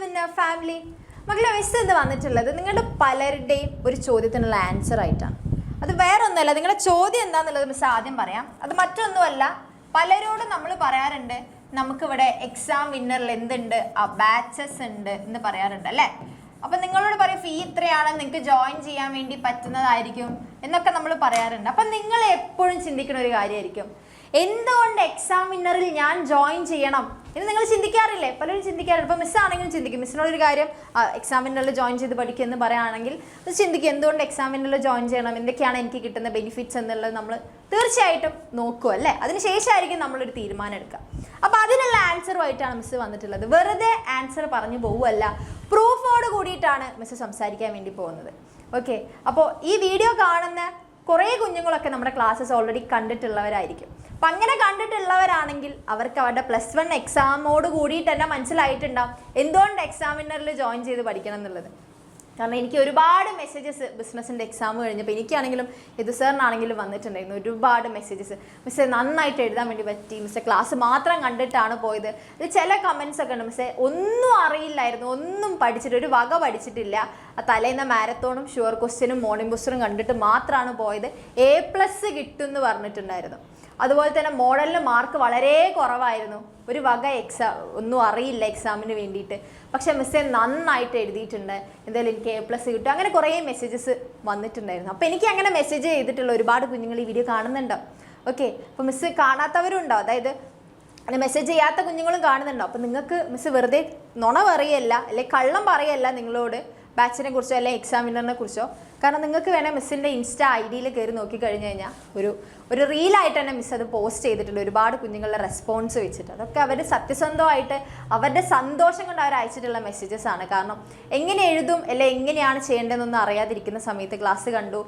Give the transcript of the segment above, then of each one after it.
Winner family. മക്കളെ, miss ഇത് വന്നിട്ടുള്ളത് നിങ്ങളുടെ പലരുടെയും ഒരു ചോദ്യത്തിനുള്ള ആൻസർ ആയിട്ടാണ്. അത് വേറെ ഒന്നുമല്ല. നിങ്ങളുടെ ചോദ്യം എന്താണെന്നുള്ളത് മിസ് ആദ്യം പറയാം. അത് മറ്റൊന്നുമല്ല, പലരോടും നമ്മൾ പറയാറുണ്ട് നമുക്കിവിടെ എക്സാം വിന്നറിൽ എന്തുണ്ട്, ബാച്ചസ് ഉണ്ട് എന്ന് പറയാറുണ്ട് അല്ലേ. അപ്പം നിങ്ങളോട് പറയും ഫീ ഇത്രയാണ്, നിങ്ങൾക്ക് ജോയിൻ ചെയ്യാൻ വേണ്ടി പറ്റുന്നതായിരിക്കും എന്നൊക്കെ നമ്മൾ പറയാറുണ്ട്. അപ്പം നിങ്ങൾ എപ്പോഴും ചിന്തിക്കുന്ന ഒരു കാര്യമായിരിക്കും, എന്തുകൊണ്ട് എക്സാം വിന്നറിൽ ഞാൻ ജോയിൻ ചെയ്യണം എന്ന് നിങ്ങൾ ചിന്തിക്കാറില്ലേ? പലരും ചിന്തിക്കാറുണ്ട്. ഇപ്പോൾ മിസ്സാണെങ്കിലും ചിന്തിക്കും. മിസ്സിനോടൊരു കാര്യം എക്സാം വിന്നറിൽ ജോയിൻ ചെയ്ത് പഠിക്കുക എന്ന് പറയുകയാണെങ്കിൽ അത് ചിന്തിക്കും, എന്തുകൊണ്ട് എക്സാം വിന്നറിൽ ജോയിൻ ചെയ്യണം, എന്തൊക്കെയാണ് എനിക്ക് കിട്ടുന്ന ബെനിഫിറ്റ്സ് എന്നുള്ളത് നമ്മൾ തീർച്ചയായിട്ടും നോക്കുക അല്ലേ. അതിനുശേഷമായിരിക്കും നമ്മളൊരു തീരുമാനം എടുക്കുക. അപ്പോൾ അതിനുള്ള ആൻസറുമായിട്ടാണ് മിസ്സ് വന്നിട്ടുള്ളത്. വെറുതെ ആൻസർ പറഞ്ഞു പോവുമല്ല, പ്രൂഫോട് കൂടിയിട്ടാണ് മിസ്സ് സംസാരിക്കാൻ വേണ്ടി പോകുന്നത്. ഓക്കെ, അപ്പോൾ ഈ വീഡിയോ കാണുന്ന കുറേ കുഞ്ഞുങ്ങളൊക്കെ നമ്മുടെ ക്ലാസ്സസ് ഓൾറെഡി കണ്ടിട്ടുള്ളവരായിരിക്കും. അപ്പം അങ്ങനെ കണ്ടിട്ടുള്ളവരാണെങ്കിൽ അവർക്ക് അവരുടെ +1 എക്സാമോട് കൂടിയിട്ട് തന്നെ മനസ്സിലായിട്ടുണ്ടാവും എന്തുകൊണ്ട് എക്സാം വിന്നറിൽ ജോയിൻ ചെയ്ത് പഠിക്കണം എന്നുള്ളത്. കാരണം എനിക്ക് ഒരുപാട് മെസ്സേജസ് ബിസിനസ്സിൻ്റെ എക്സാം കഴിഞ്ഞപ്പോൾ എനിക്കാണെങ്കിലും ഇത് സാറിനാണെങ്കിലും വന്നിട്ടുണ്ടായിരുന്നു. ഒരുപാട് മെസ്സേജസ്, മിസ്സേ നന്നായിട്ട് എഴുതാൻ വേണ്ടി പറ്റി, മിസ്സേ ക്ലാസ് മാത്രം കണ്ടിട്ടാണ് പോയത്. ഇത് ചില കമൻസ് ഒക്കെ ഉണ്ട്, മിസ്സേ ഒന്നും അറിയില്ലായിരുന്നു, ഒന്നും പഠിച്ചിട്ട് ഒരു വക പഠിച്ചിട്ടില്ല, തലേന്ന മാരത്തോണും ഷുവർ ക്വസ്റ്റ്യനും മോർണിംഗ് ബൂസ്റ്ററും കണ്ടിട്ട് മാത്രമാണ് പോയത്, A+ കിട്ടും എന്ന് പറഞ്ഞിട്ടുണ്ടായിരുന്നു. അതുപോലെ തന്നെ മോഡലിന് മാർക്ക് വളരെ കുറവായിരുന്നു, ഒരു വക ഒന്നും അറിയില്ല എക്സാമിന് വേണ്ടിയിട്ട്, പക്ഷെ മിസ്സേ നന്നായിട്ട് എഴുതിയിട്ടുണ്ട്, എന്തായാലും എനിക്ക് A+ കിട്ടും. അങ്ങനെ കുറേ മെസ്സേജസ് വന്നിട്ടുണ്ടായിരുന്നു. അപ്പോൾ എനിക്ക് അങ്ങനെ മെസ്സേജ് ചെയ്തിട്ടുള്ള ഒരുപാട് കുഞ്ഞുങ്ങൾ ഈ വീഡിയോ കാണുന്നുണ്ടോ? ഓക്കെ, അപ്പോൾ മിസ്സ് കാണാത്തവരും ഉണ്ടോ? അതായത് അങ്ങനെ മെസ്സേജ് ചെയ്യാത്ത കുഞ്ഞുങ്ങളും കാണുന്നുണ്ടോ? അപ്പോൾ നിങ്ങൾക്ക് മിസ്സ് വെറുതെ നുണ പറയല്ല, അല്ലെങ്കിൽ കള്ളം പറയല്ല നിങ്ങളോട് ബാച്ചിനെ കുറിച്ചോ അല്ലെങ്കിൽ എക്സാം വിന്നറിനെ കുറിച്ചോ. കാരണം നിങ്ങൾക്ക് വേണേൽ മിസ്സിൻ്റെ ഇൻസ്റ്റാ ID കയറി നോക്കിക്കഴിഞ്ഞ് കഴിഞ്ഞാൽ ഒരു റീലായിട്ട് തന്നെ മിസ്സ് അത് പോസ്റ്റ് ചെയ്തിട്ടുണ്ട്, ഒരുപാട് കുഞ്ഞുങ്ങളുടെ റെസ്പോൺസ് വെച്ചിട്ട്. അതൊക്കെ അവർ സത്യസന്ധമായിട്ട് അവരുടെ സന്തോഷം കൊണ്ട് അവർ അയച്ചിട്ടുള്ള മെസ്സേജസ് ആണ്. കാരണം എങ്ങനെ എഴുതും അല്ലെങ്കിൽ എങ്ങനെയാണ് ചെയ്യേണ്ടതെന്നൊന്നും അറിയാതിരിക്കുന്ന സമയത്ത് ക്ലാസ് കണ്ടു,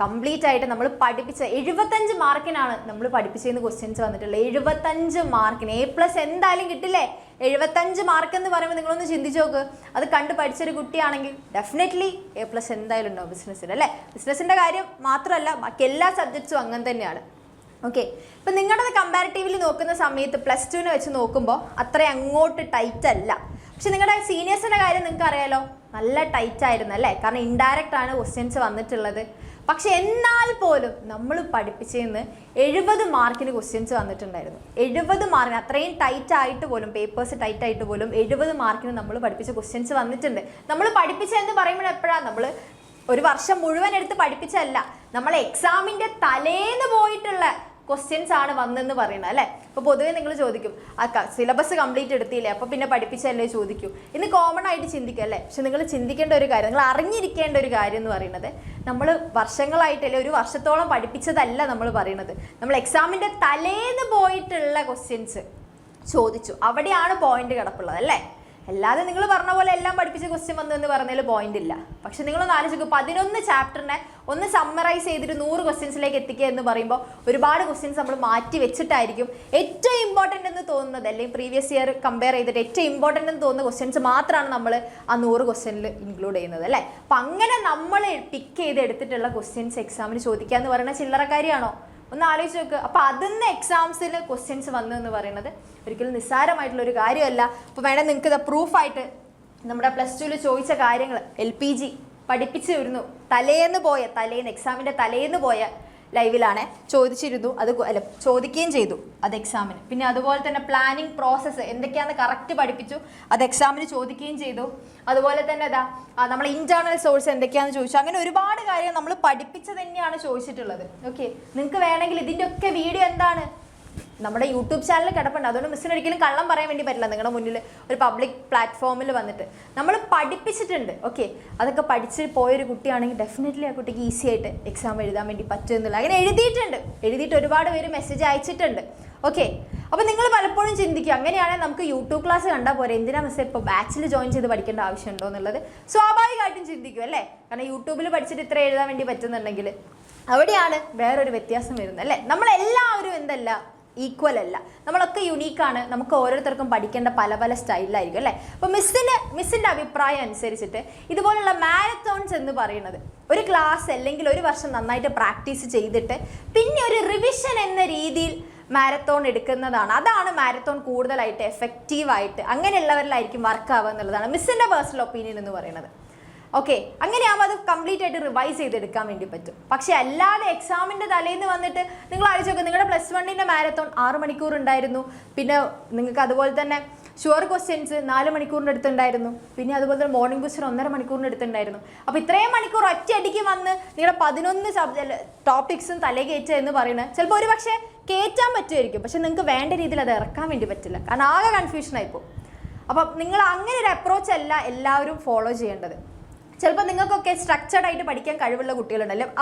കംപ്ലീറ്റ് ആയിട്ട് നമ്മൾ പഠിപ്പിച്ച 75 മാർക്കിനാണ് നമ്മൾ പഠിപ്പിച്ചതെന്ന് ക്വസ്റ്റ്യൻസ് വന്നിട്ടുള്ളത്. 75 മാർക്കിന് A+ എന്തായാലും കിട്ടില്ലേ? 75 മാർക്ക് എന്ന് പറയുമ്പോൾ നിങ്ങളൊന്ന് ചിന്തിച്ച് നോക്ക്. അത് കണ്ട് പഠിച്ചൊരു കുട്ടിയാണെങ്കിൽ ഡെഫിനറ്റ്ലി A+ എന്തായാലും ഉണ്ടാവും ബിസിനസ്സിൽ അല്ലേ. ബിസിനസ്സിൻ്റെ കാര്യം മാത്രമല്ല, ബാക്കി എല്ലാ സബ്ജക്ട്സും അങ്ങനെ തന്നെയാണ്. ഓക്കെ, ഇപ്പം നിങ്ങളുടെ കമ്പാരിറ്റീവ്ലി നോക്കുന്ന സമയത്ത് +2 വെച്ച് നോക്കുമ്പോൾ അത്ര അങ്ങോട്ട് ടൈറ്റ് അല്ല. പക്ഷെ നിങ്ങളുടെ സീനിയേഴ്സിൻ്റെ കാര്യം നിങ്ങൾക്ക് അറിയാലോ, നല്ല ടൈറ്റ് ആയിരുന്നു അല്ലേ. കാരണം ഇൻഡയറക്റ്റ് ആണ് ക്വസ്റ്റ്യൻസ് വന്നിട്ടുള്ളത്. പക്ഷെ എന്നാൽ പോലും നമ്മൾ പഠിപ്പിച്ചതിന് 70 മാർക്കിന് ക്വസ്റ്റ്യൻസ് വന്നിട്ടുണ്ടായിരുന്നു. 70 മാർക്കിന്, അത്രയും ടൈറ്റ് ആയിട്ട് പോലും, പേപ്പേഴ്സ് ടൈറ്റ് ആയിട്ട് പോലും 70 മാർക്കിന് നമ്മൾ പഠിപ്പിച്ച ക്വസ്റ്റ്യൻസ് വന്നിട്ടുണ്ട്. നമ്മൾ പഠിപ്പിച്ചതെന്ന് പറയുമ്പോൾ എപ്പോഴാണ്, നമ്മൾ ഒരു വർഷം മുഴുവൻ എടുത്ത് പഠിപ്പിച്ചല്ല, നമ്മൾ എക്സാമിൻ്റെ തലേന്ന് പോയിട്ടുള്ള ക്വസ്റ്റ്യൻസ് ആണ് വന്നെന്ന് പറയുന്നത് അല്ലേ. ഇപ്പോൾ പൊതുവേ നിങ്ങൾ ചോദിക്കും, സിലബസ് കംപ്ലീറ്റ് എടുത്തില്ലേ അപ്പോൾ പിന്നെ പഠിപ്പിച്ചല്ലേ ചോദിക്കൂ എന്ന് കോമൺ ആയിട്ട് ചിന്തിക്കും അല്ലേ. പക്ഷെ നിങ്ങൾ ചിന്തിക്കേണ്ട ഒരു കാര്യം, നിങ്ങൾ അറിഞ്ഞിരിക്കേണ്ട ഒരു കാര്യം എന്ന് പറയുന്നത്, നമ്മൾ വർഷങ്ങളായിട്ടല്ലേ, ഒരു വർഷത്തോളം പഠിപ്പിച്ചതല്ല നമ്മൾ പറയുന്നത്. നമ്മൾ എക്സാമിൻ്റെ തലേന്ന് പോയിട്ടുള്ള ക്വസ്റ്റ്യൻസ് ചോദിച്ചു, അവിടെയാണ് പോയിന്റ് കിടപ്പുള്ളത് അല്ലേ. അല്ലാതെ നിങ്ങൾ പറഞ്ഞ പോലെ എല്ലാം പഠിപ്പിച്ച ക്വസ്റ്റ്യൻ വന്നു എന്ന് പറഞ്ഞതിൽ പോയിന്റ് ഇല്ല. പക്ഷെ നിങ്ങളൊന്ന് ആലോചിക്കും, 11 ചാപ്റ്ററിനെ ഒന്ന് സമ്മറൈസ് ചെയ്തിട്ട് 100 ക്വസ്റ്റ്യൻസിലേക്ക് എത്തിക്കുക എന്ന് പറയുമ്പോൾ ഒരുപാട് ക്വസ്റ്റ്യൻസ് നമ്മൾ മാറ്റി വെച്ചിട്ടായിരിക്കും ഏറ്റവും ഇമ്പോർട്ടൻ്റ് എന്ന് തോന്നുന്നത്, അല്ലെങ്കിൽ പ്രീവിയസ് ഇയർ കമ്പയർ ചെയ്തിട്ട് ഏറ്റവും ഇമ്പോർട്ടൻ്റ് എന്ന് തോന്നുന്ന ക്വസ്റ്റ്യൻസ് മാത്രമാണ് നമ്മൾ ആ 100 ക്വസ്റ്റ്യനിൽ ഇൻക്ലൂഡ് ചെയ്യുന്നത് അല്ലേ. അപ്പം അങ്ങനെ നമ്മൾ പിക്ക് ചെയ്ത് എടുത്തിട്ടുള്ള ക്വസ്റ്റ്യൻസ് എക്സാമിന് ചോദിക്കുക എന്ന് പറയുന്ന ചില്ലറക്കാരിയാണോ? ഒന്ന് ആലോചിച്ച് നോക്കുക. അപ്പോൾ അതിന്ന് എക്സാംസിൽ ക്വസ്റ്റ്യൻസ് വന്നു എന്ന് പറയുന്നത് ഒരിക്കലും നിസ്സാരമായിട്ടുള്ളൊരു കാര്യമല്ല. അപ്പോൾ വേണം നിങ്ങൾക്ക് ഇത് പ്രൂഫായിട്ട് നമ്മുടെ +2 ചോദിച്ച കാര്യങ്ങൾ LPG പഠിപ്പിച്ചു വരുന്നു, എക്സാമിൻ്റെ തലേന്ന് പോയ ലൈവിലാണ് ചോദിച്ചിരുന്നു, ചോദിക്കുകയും ചെയ്തു അത് എക്സാമിന്. പിന്നെ അതുപോലെ തന്നെ പ്ലാനിങ് പ്രോസസ്സ് എന്തൊക്കെയാണെന്ന് കറക്റ്റ് പഠിപ്പിച്ചു, അത് എക്സാമിന് ചോദിക്കുകയും ചെയ്തു. അതുപോലെ തന്നെ നമ്മൾ ഇൻറ്റേർണൽ സോഴ്സ് എന്തൊക്കെയാണെന്ന് ചോദിച്ചു. അങ്ങനെ ഒരുപാട് കാര്യങ്ങൾ നമ്മൾ പഠിപ്പിച്ച് തന്നെയാണ് ചോദിച്ചിട്ടുള്ളത്. ഓക്കെ, നിങ്ങൾക്ക് വേണമെങ്കിൽ ഇതിൻ്റെ ഒക്കെ വീഡിയോ എന്താണ് നമ്മുടെ യൂട്യൂബ് ചാനലിൽ കിടപ്പുണ്ട്. അതുകൊണ്ട് മിസ്സിന് ഒരിക്കലും കള്ളം പറയാൻ വേണ്ടി പറ്റില്ല. നിങ്ങളുടെ മുന്നിൽ ഒരു പബ്ലിക് പ്ലാറ്റ്ഫോമിൽ വന്നിട്ട് നമ്മൾ പഠിപ്പിച്ചിട്ടുണ്ട്. ഓക്കെ, അതൊക്കെ പഠിച്ച് പോയൊരു കുട്ടിയാണെങ്കിൽ ഡെഫിനറ്റ്ലി ആ കുട്ടിക്ക് ഈസി ആയിട്ട് എക്സാം എഴുതാൻ വേണ്ടി പറ്റുമെന്നില്ല. അങ്ങനെ എഴുതിയിട്ട് ഒരുപാട് പേര് മെസ്സേജ് അയച്ചിട്ടുണ്ട്. ഓക്കെ, അപ്പോൾ നിങ്ങൾ പലപ്പോഴും ചിന്തിക്കുക, അങ്ങനെയാണെങ്കിൽ നമുക്ക് യൂട്യൂബ് ക്ലാസ് കണ്ടാൽ പോരെ, എന്തിനാ മിസ്സേ ഇപ്പോൾ ബാച്ചിൽ ജോയിൻ ചെയ്ത് പഠിക്കേണ്ട ആവശ്യമുണ്ടോ എന്നുള്ളത് സ്വാഭാവികമായിട്ടും ചിന്തിക്കും അല്ലേ. കാരണം യൂട്യൂബിൽ പഠിച്ചിട്ട് ഇത്ര എഴുതാൻ വേണ്ടി പറ്റുന്നുണ്ടെങ്കിൽ അവിടെയാണ് വേറൊരു വ്യത്യാസം വരുന്നത് അല്ലേ. നമ്മളെല്ലാവരും ഈക്വൽ അല്ല, നമ്മളൊക്കെ യുണീക്കാണ്. നമുക്ക് ഓരോരുത്തർക്കും പഠിക്കേണ്ട പല പല സ്റ്റൈലിലായിരിക്കും അല്ലേ. അപ്പോൾ മിസ്സിൻ്റെ അഭിപ്രായം അനുസരിച്ചിട്ട് ഇതുപോലുള്ള മാരത്തോൺസ് എന്ന് പറയുന്നത് ഒരു ക്ലാസ് അല്ലെങ്കിൽ ഒരു വർഷം നന്നായിട്ട് പ്രാക്ടീസ് ചെയ്തിട്ട് പിന്നെ ഒരു റിവിഷൻ എന്ന രീതിയിൽ മാരത്തോൺ എടുക്കുന്നതാണ്. അതാണ് മാരത്തോൺ കൂടുതലായിട്ട് എഫക്റ്റീവായിട്ട് അങ്ങനെയുള്ളവരിലായിരിക്കും വർക്ക് ആവുക എന്നുള്ളതാണ് മിസ്സിൻ്റെ പേഴ്സണൽ ഒപ്പീനിയൻ എന്ന് പറയുന്നത്. ഓക്കെ, അങ്ങനെയാകുമ്പോൾ അത് കംപ്ലീറ്റ് ആയിട്ട് റിവൈസ് ചെയ്തെടുക്കാൻ വേണ്ടി പറ്റും. പക്ഷേ അല്ലാതെ എക്സാമിൻ്റെ തലേന്ന് വന്നിട്ട് നിങ്ങൾ ആലോചിച്ച് നോക്കുക, നിങ്ങളുടെ +1 മാരത്തോൺ 6 മണിക്കൂർ ഉണ്ടായിരുന്നു. പിന്നെ നിങ്ങൾക്ക് അതുപോലെ തന്നെ ഷുവർ ക്വസ്റ്റ്യൻസ് 4 മണിക്കൂറിൻ്റെ അടുത്തുണ്ടായിരുന്നു. പിന്നെ അതുപോലെ തന്നെ മോർണിംഗ് ക്വസ്റ്റ്യൻ 1.5 മണിക്കൂറിൻ്റെ അടുത്തുണ്ടായിരുന്നു. അപ്പോൾ ഇത്രയും മണിക്കൂർ ഒറ്റയടിക്ക് വന്ന് നിങ്ങളുടെ 11 ടോപ്പിക്സും തലേ കയറ്റുക എന്ന് പറയുന്നത് ചിലപ്പോൾ ഒരു പക്ഷേ കയറ്റാൻ പറ്റുമായിരിക്കും, പക്ഷെ നിങ്ങൾക്ക് വേണ്ട രീതിയിൽ അത് ഇറക്കാൻ വേണ്ടി പറ്റില്ല. കാരണം ആകെ കൺഫ്യൂഷനായിപ്പോൾ. അപ്പം നിങ്ങൾ അങ്ങനെ ഒരു അപ്രോച്ച് അല്ല എല്ലാവരും ഫോളോ ചെയ്യേണ്ടത്. ചിലപ്പോൾ നിങ്ങൾക്കൊക്കെ സ്ട്രക്ചർഡ് ആയിട്ട് പഠിക്കാൻ കഴിവുള്ള കുട്ടികളുണ്ട്, അല്ലെങ്കിൽ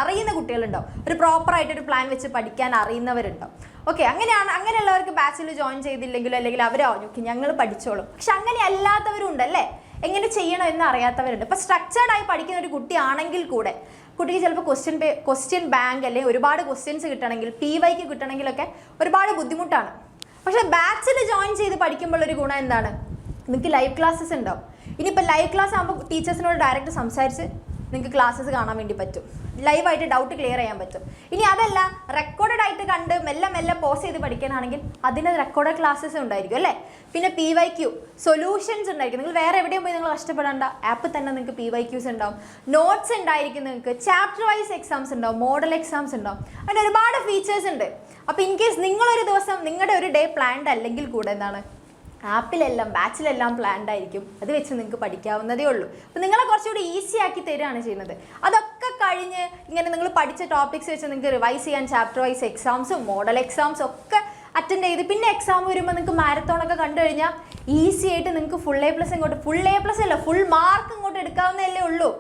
അറിയുന്ന കുട്ടികളുണ്ടാവും, ഒരു പ്രോപ്പറായിട്ടൊരു പ്ലാൻ വെച്ച് പഠിക്കാൻ അറിയുന്നവരുണ്ടാവും. ഓക്കെ, അങ്ങനെയുള്ളവർക്ക് ബാച്ചിൽ ജോയിൻ ചെയ്തില്ലെങ്കിലോ അല്ലെങ്കിൽ അവരോ നോക്കി ഞങ്ങൾ പഠിച്ചോളും. പക്ഷെ അങ്ങനെ അല്ലാത്തവരുണ്ട് അല്ലേ, എങ്ങനെ ചെയ്യണം എന്ന് അറിയാത്തവരുണ്ട്. ഇപ്പോൾ സ്ട്രക്ചർഡ് ആയി പഠിക്കുന്ന ഒരു കുട്ടിയാണെങ്കിൽ കൂടെ കുട്ടിക്ക് ചിലപ്പോൾ ക്വസ്റ്റ്യൻ ബാങ്ക് അല്ലെങ്കിൽ ഒരുപാട് ക്വസ്റ്റ്യൻസ് കിട്ടണമെങ്കിൽ PYQ കിട്ടണമെങ്കിലൊക്കെ ഒരുപാട് ബുദ്ധിമുട്ടാണ്. പക്ഷേ ബാച്ചിൽ ജോയിൻ ചെയ്ത് പഠിക്കുമ്പോൾ ഒരു ഗുണം എന്താണ്, നിങ്ങൾക്ക് ലൈവ് ക്ലാസ്സസ് ഉണ്ടാവും. ഇനിയിപ്പോൾ ലൈവ് ക്ലാസ് ആകുമ്പോൾ ടീച്ചേഴ്സിനോട് ഡയറക്റ്റ് സംസാരിച്ച് നിങ്ങൾക്ക് ക്ലാസ്സസ് കാണാൻ വേണ്ടി പറ്റും, ലൈവായിട്ട് ഡൗട്ട് ക്ലിയർ ചെയ്യാൻ പറ്റും. ഇനി അതല്ല റെക്കോർഡഡ് ആയിട്ട് കണ്ട് മെല്ലെ പോസ് ചെയ്ത് പഠിക്കാനാണെങ്കിൽ അതിന് റെക്കോർഡഡ് ക്ലാസ്സസ് ഉണ്ടായിരിക്കും അല്ലേ. പിന്നെ PYQ സൊല്യൂഷൻസ് ഉണ്ടായിരിക്കും. നിങ്ങൾ വേറെ എവിടെയും പോയി നിങ്ങൾ കഷ്ടപ്പെടേണ്ട, ആപ്പിൽ തന്നെ നിങ്ങൾക്ക് PYQs ഉണ്ടാവും, നോട്ട്സ് ഉണ്ടായിരിക്കും, നിങ്ങൾക്ക് ചാപ്റ്റർ വൈസ് എക്സാംസ് ഉണ്ടാവും, മോഡൽ എക്സാംസ് ഉണ്ടാവും, അങ്ങനെ ഒരുപാട് ഫീച്ചേഴ്സ് ഉണ്ട്. അപ്പോൾ ഇൻ കേസ് നിങ്ങളൊരു ദിവസം നിങ്ങളുടെ ഒരു ഡേ പ്ലാൻഡ് അല്ലെങ്കിൽ കൂടെ എന്താണ് ആപ്പിലെല്ലാം ബാച്ചിലെല്ലാം പ്ലാൻഡ് ആയിരിക്കും, അത് വെച്ച് നിങ്ങൾക്ക് പഠിക്കാവുന്നതേ ഉള്ളൂ. അപ്പോൾ നിങ്ങളെ കുറച്ചുകൂടി ഈസി ആക്കി തരികയാണ് ചെയ്യുന്നത്. അതൊക്കെ കഴിഞ്ഞ് ഇങ്ങനെ നിങ്ങൾ പഠിച്ച ടോപ്പിക്സ് വെച്ച് നിങ്ങൾക്ക് റിവൈസ് ചെയ്യാൻ ചാപ്റ്റർ വൈസ് എക്സാംസും മോഡൽ എക്സാംസും ഒക്കെ അറ്റൻഡ് ചെയ്ത് പിന്നെ എക്സാം വരുമ്പോൾ നിങ്ങൾക്ക് മാരത്തോണൊക്കെ കണ്ടു കഴിഞ്ഞാൽ ഈസി ആയിട്ട് നിങ്ങൾക്ക് ഫുൾ A+ ഇങ്ങോട്ട് ഫുൾ മാർക്ക് ഇങ്ങോട്ട് എടുക്കാവുന്നതല്ലേ ഉള്ളൂ.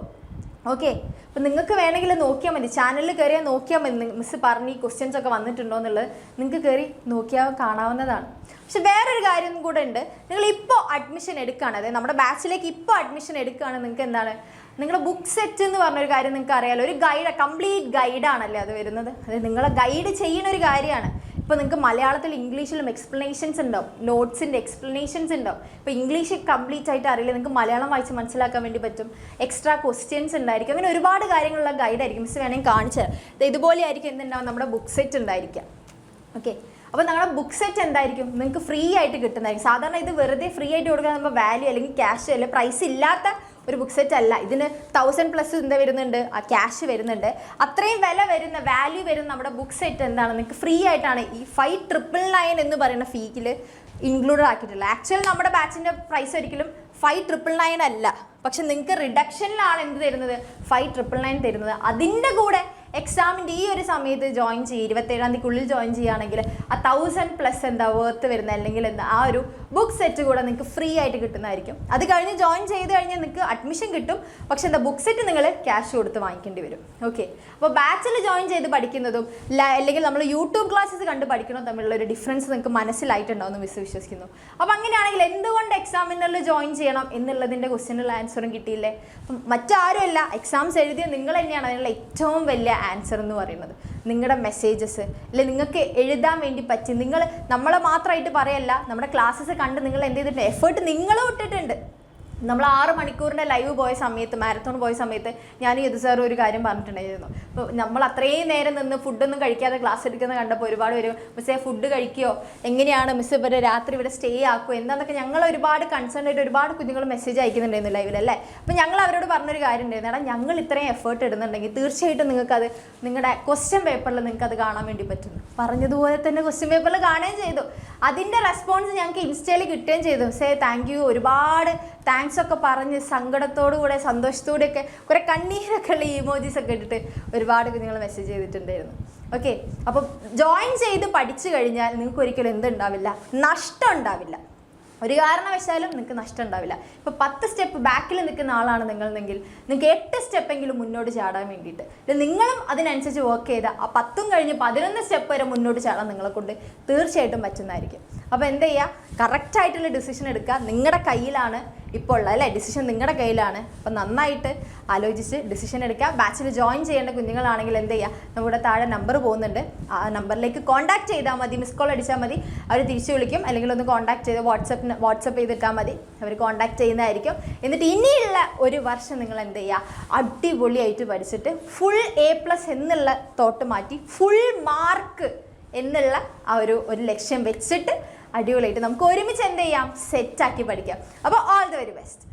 ഓക്കെ, അപ്പോൾ നിങ്ങൾക്ക് വേണമെങ്കിൽ നോക്കിയാൽ മതി, ചാനലിൽ കയറിയാൽ നോക്കിയാൽ മതി മിസ്സ് പറഞ്ഞ് ഈ ക്വസ്റ്റ്യൻസ് ഒക്കെ വന്നിട്ടുണ്ടോ എന്നുള്ളത് നിങ്ങൾക്ക് കയറി നോക്കിയാൽ കാണാവുന്നതാണ്. പക്ഷെ വേറൊരു കാര്യം കൂടെ ഉണ്ട്, നിങ്ങൾ ഇപ്പോൾ അഡ്മിഷൻ എടുക്കുകയാണ്, അതായത് നമ്മുടെ ബാച്ചിലേക്ക് ഇപ്പോൾ അഡ്മിഷൻ എടുക്കുകയാണ്, നിങ്ങൾക്ക് എന്താണ് നിങ്ങളുടെ ബുക്ക് സെറ്റ് എന്ന് പറഞ്ഞൊരു കാര്യം നിങ്ങൾക്ക് അറിയാമല്ലോ. ഒരു ഗൈഡ്, കംപ്ലീറ്റ് ഗൈഡാണല്ലേ അത് വരുന്നത്, അതായത് നിങ്ങളെ ഗൈഡ് ചെയ്യുന്ന ഒരു കാര്യമാണ്. ഇപ്പോൾ നിങ്ങൾക്ക് മലയാളത്തിൽ ഇംഗ്ലീഷിലും എക്സ്പ്ലനേഷൻസ് ഉണ്ടാവും, നോട്ട്സിൻ്റെ എക്സ്പ്ലനേഷൻസ് ഉണ്ടാവും. ഇപ്പോൾ ഇംഗ്ലീഷ് കംപ്ലീറ്റ് ആയിട്ട് അറിയില്ല, നിങ്ങൾക്ക് മലയാളം വായിച്ച് മനസ്സിലാക്കാൻ വേണ്ടി പറ്റും, എക്സ്ട്രാ ക്വസ്റ്റ്യൻസ് ഉണ്ടായിരിക്കും, അങ്ങനെ ഒരുപാട് കാര്യങ്ങളുള്ള ഗൈഡായിരിക്കും. മിസ് വേണമെങ്കിൽ കാണിച്ചു തരാം. ഇതുപോലെ ആയിരിക്കും എന്തുണ്ടാവും, നമ്മുടെ ബുക്ക് സെറ്റ് ഉണ്ടായിരിക്കാം. ഓക്കെ, അപ്പോൾ നിങ്ങളുടെ ബുക്ക് സെറ്റ് എന്തായിരിക്കും നിങ്ങൾക്ക് ഫ്രീ ആയിട്ട് കിട്ടുന്നതായിരിക്കും. സാധാരണ ഇത് വെറുതെ ഫ്രീ ആയിട്ട് കൊടുക്കാൻ നമ്മൾ വാല്യൂ അല്ലെങ്കിൽ ക്യാഷ് അല്ലെങ്കിൽ പ്രൈസ് ഇല്ലാത്ത ഒരു ബുക്ക് സെറ്റ് അല്ല. ഇതിന് 1000+ എന്താ വരുന്നുണ്ട്, ആ ക്യാഷ് വരുന്നുണ്ട്. അത്രയും വില വരുന്ന വാല്യൂ വരുന്ന നമ്മുടെ ബുക്ക് സെറ്റ് എന്താണ് നിങ്ങൾക്ക് ഫ്രീ ആയിട്ടാണ് ഈ 5,999 എന്ന് പറയുന്ന ഫീക്കിൽ ഇൻക്ലൂഡ് ആക്കിയിട്ടുള്ളത്. ആക്ച്വൽ നമ്മുടെ ബാച്ചിൻ്റെ പ്രൈസ് ഒരിക്കലും 5,999 അല്ല, പക്ഷെ നിങ്ങൾക്ക് റിഡക്ഷനിലാണ് എന്ത് തരുന്നത്, 5,999 തരുന്നത്. അതിൻ്റെ കൂടെ എക്സാമിൻ്റെ ഈ ഒരു സമയത്ത് ജോയിൻ ചെയ്യുക, 27-ാം തീയതിക്കുള്ളിൽ ജോയിൻ ചെയ്യുകയാണെങ്കിൽ ആ 1000+ എന്താ വേർത്ത് വരുന്നത് അല്ലെങ്കിൽ എന്താ ആ ഒരു ബുക്ക് സെറ്റ് കൂടെ നിങ്ങൾക്ക് ഫ്രീ ആയിട്ട് കിട്ടുന്നതായിരിക്കും. അത് കഴിഞ്ഞ് ജോയിൻ ചെയ്ത് കഴിഞ്ഞാൽ നിങ്ങൾക്ക് അഡ്മിഷൻ കിട്ടും, പക്ഷെ എന്താ ബുക്ക് സെറ്റ് നിങ്ങൾ ക്യാഷ് കൊടുത്ത് വാങ്ങിക്കേണ്ടി വരും. ഓക്കെ, അപ്പോൾ ബാച്ചിൽ ജോയിൻ ചെയ്ത് പഠിക്കുന്നതും അല്ലെങ്കിൽ നമ്മൾ യൂട്യൂബ് ക്ലാസ്സസ് കണ്ട് പഠിക്കുന്നതും തമ്മിലുള്ള ഒരു ഡിഫറൻസ് നിങ്ങൾക്ക് മനസ്സിലായിട്ടുണ്ടാവുമെന്ന് മിസ് വിശ്വസിക്കുന്നു. അപ്പോൾ അങ്ങനെയാണെങ്കിൽ എന്തുകൊണ്ട് എക്സാമിനറിൽ ജോയിൻ ചെയ്യണം എന്നുള്ളതിൻ്റെ ക്വസ്റ്റ്യനുള്ള ആൻസറും കിട്ടിയില്ലേ. അപ്പം മറ്റാരുമല്ല, എക്സാംസ് എഴുതിയ നിങ്ങൾ തന്നെയാണ് അതിനുള്ള ഏറ്റവും വലിയ ആൻസർ എന്ന് പറയുന്നത്. നിങ്ങളുടെ മെസ്സേജസ് അല്ലെ നിങ്ങൾക്ക് എഴുതാൻ വേണ്ടി പറ്റി, നിങ്ങൾ നമ്മളെ മാത്രമായിട്ട് പറയല്ല, നമ്മുടെ ക്ലാസ്സസ് കണ്ട് നിങ്ങൾ എന്ത് ചെയ്തിട്ടുണ്ട്, എഫേർട്ട് നിങ്ങളും ഇട്ടിട്ടുണ്ട്. നമ്മൾ 6 മണിക്കൂറിൻ്റെ ലൈവ് പോയ സമയത്ത്, മാരത്തോൺ പോയ സമയത്ത് ഞാൻ ഇത് സാർ ഒരു കാര്യം പറഞ്ഞിട്ടുണ്ടായിരുന്നു. അപ്പോൾ നമ്മൾ അത്രയും നേരം നിന്ന് ഫുഡൊന്നും കഴിക്കാതെ ക്ലാസ് എടുക്കുന്നത് കണ്ടപ്പോൾ ഒരുപാട് പേര് മിസ്സേ ഫുഡ് കഴിക്കുകയോ, എങ്ങനെയാണ് മിസ്സ് ഇവരെ രാത്രി ഇവിടെ സ്റ്റേ ആക്കുമോ എന്താണെന്നൊക്കെ ഞങ്ങൾ ഒരുപാട് കൺസേൺ ആയിട്ട് ഒരുപാട് കുഞ്ഞുങ്ങൾ മെസ്സേജ് അയക്കുന്നുണ്ടായിരുന്നു ലൈവിലല്ലേ. അപ്പോൾ ഞങ്ങൾ അവരോട് പറഞ്ഞൊരു കാര്യം ഉണ്ടായിരുന്നു, എടാ ഞങ്ങൾ ഇത്രയും എഫേർട്ട് ഇടുന്നുണ്ടെങ്കിൽ തീർച്ചയായിട്ടും നിങ്ങൾക്കത് നിങ്ങളുടെ ക്വസ്റ്റ്യൻ പേപ്പറിൽ നിങ്ങൾക്കത് കാണാൻ വേടി പറ്റുന്നു. പറഞ്ഞതുപോലെ തന്നെ ക്വസ്റ്റ്യൻ പേപ്പറിൽ കാണുകയും ചെയ്തു. അതിൻ്റെ റെസ്പോൺസ് ഞങ്ങൾക്ക് ഇൻസ്റ്റയിൽ കിട്ടുകയും ചെയ്തു. താങ്ക് യു, ഒരുപാട് താങ്ക്സ് ഒക്കെ പറഞ്ഞ് സങ്കടത്തോടു കൂടെ സന്തോഷത്തോടെ ഒക്കെ കുറേ കണ്ണീരൊക്കെ ഉള്ള ഇമോജീസ് ഒക്കെ ഇട്ടിട്ട് ഒരുപാട് കുഞ്ഞുങ്ങൾ മെസ്സേജ് ചെയ്തിട്ടുണ്ടായിരുന്നു. ഓക്കെ, അപ്പം ജോയിൻ ചെയ്ത് പഠിച്ചു കഴിഞ്ഞാൽ നിങ്ങൾക്ക് ഒരിക്കലും എന്തുണ്ടാവില്ല, നഷ്ടം ഉണ്ടാവില്ല. ഒരു കാരണവശാലും നിങ്ങൾക്ക് നഷ്ടം ഉണ്ടാവില്ല. ഇപ്പോൾ 10 സ്റ്റെപ്പ് ബാക്കിൽ നിൽക്കുന്ന ആളാണ് നിങ്ങളെങ്കിൽ നിങ്ങൾക്ക് 8 സ്റ്റെപ്പെങ്കിലും മുന്നോട്ട് ചാടാൻ വേണ്ടിയിട്ട് നിങ്ങളും അതിനനുസരിച്ച് വർക്ക് ചെയ്താൽ ആ 10 കഴിഞ്ഞ് 11 സ്റ്റെപ്പ് വരെ മുന്നോട്ട് ചാടാൻ നിങ്ങളെ കൊണ്ട് തീർച്ചയായിട്ടും പറ്റുന്നതായിരിക്കും. അപ്പോൾ എന്ത് ചെയ്യുക, കറക്റ്റായിട്ടുള്ള ഡിസിഷൻ എടുക്കുക. നിങ്ങളുടെ കയ്യിലാണ് ഇപ്പോൾ ഉള്ളത് അല്ലേ, ഡിസിഷൻ നിങ്ങളുടെ കയ്യിലാണ്. അപ്പോൾ നന്നായിട്ട് ആലോചിച്ച് ഡിസിഷൻ എടുക്കുക. ബാച്ചിൽ ജോയിൻ ചെയ്യേണ്ട കുഞ്ഞുങ്ങളാണെങ്കിൽ എന്ത് ചെയ്യുക, നമ്മുടെ താഴെ നമ്പർ പോകുന്നുണ്ട്, ആ നമ്പറിലേക്ക് കോൺടാക്ട് ചെയ്താൽ മതി, മിസ് കോൾ അടിച്ചാൽ മതി, അവർ തിരിച്ചു വിളിക്കും. അല്ലെങ്കിൽ ഒന്ന് കോൺടാക്ട് ചെയ്ത് വാട്സപ്പ് ചെയ്തിട്ടാൽ മതി, അവർ കോൺടാക്ട് ചെയ്യുന്നതായിരിക്കും. എന്നിട്ട് ഇനിയുള്ള ഒരു വർഷം നിങ്ങൾ എന്ത് ചെയ്യുക, അടിപൊളിയായിട്ട് പഠിച്ചിട്ട് ഫുൾ A+ എന്നുള്ള തോട്ട് മാറ്റി ഫുൾ മാർക്ക് എന്നുള്ള ആ ഒരു ലക്ഷ്യം വെച്ചിട്ട് അടിപൊളിയായിട്ട് നമുക്ക് ഒരുമിച്ച് എന്ത് ചെയ്യാം, സെറ്റാക്കി പഠിക്കാം. അപ്പോൾ ഓൾ ദി വെരി ബെസ്റ്റ്.